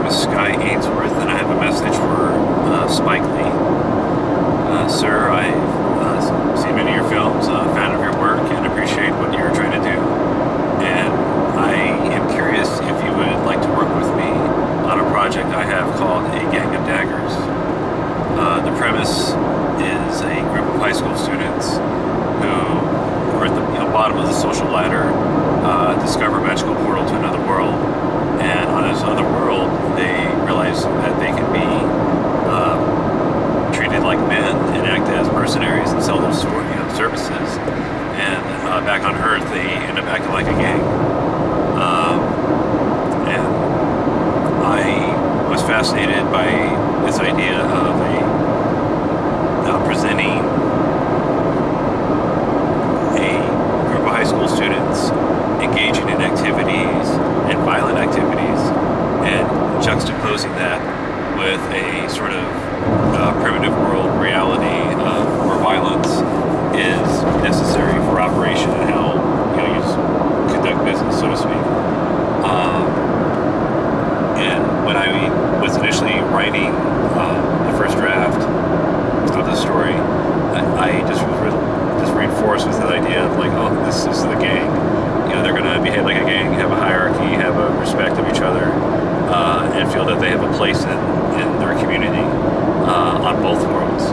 is Sky Ainsworth, and I have a message for Spike Lee. Sir, I've seen many of your films, a fan of your work, and appreciate what you're trying to do. And I am curious if you would like to work with me on a project I have called A Gang of Daggers. The premise is a group of high school students who are at the bottom of the social ladder, discover a magical portal to another world, and on this other world they realize that they can be treated like men and act as mercenaries and sell their services, and back on Earth they end up acting like a gang. And I was fascinated by this idea of presenting a group of high school students engaging in activities and violent activities, and juxtaposing that with a sort of primitive world reality of where violence is necessary for operation and how you conduct business, so to speak. And when I was initially writing the first draft of the story, I just reinforced with that idea of like, oh, this is the gang. They're going to behave like a gang, have a hierarchy, have a respect of each other, and feel that they have a place in their community on both worlds.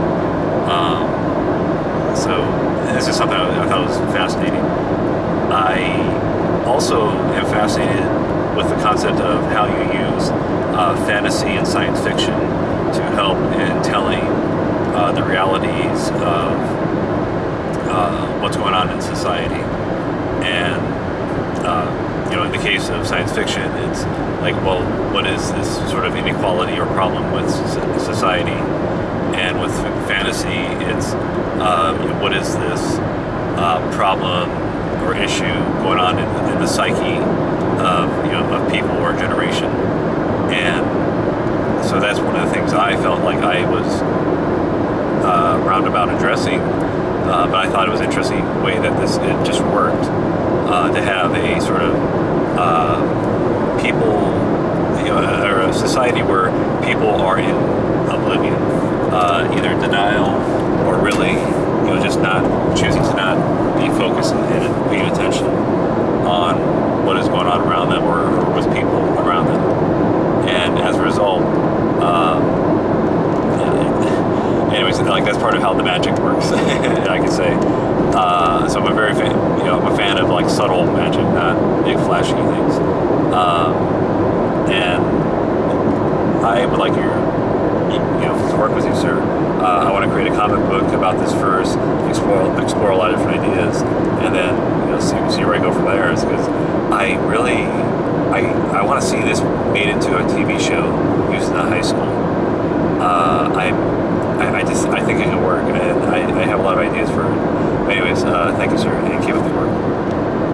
So this is something I thought was fascinating. I also am fascinated with the concept of how you use fantasy and science fiction to help in telling the realities of what's going on in society. And in the case of science fiction, it's like, well, what is this sort of inequality or problem with society? And with fantasy, it's what is this problem or issue going on in the psyche of people or a generation? And so that's one of the things I felt like I was roundabout addressing, but I thought it was an interesting way that it just worked to have a sort of people, or a society where people are in oblivion, either denial or really, just not choosing to not be focused and paying attention on what is going on around them or with people around them. And as a result, anyways, like that's part of how the magic works, I could say. So I'm a very fan, I'm a fan of like subtle magic, not big flashy things. And I would like to work with you, sir. I want to create a comic book about this first, explore a lot of different ideas, and then see where I go from there. Is because I want to see this made into a TV show used in a high school. I think it can work, and I have a lot of ideas for it. Anyways, thank you, sir.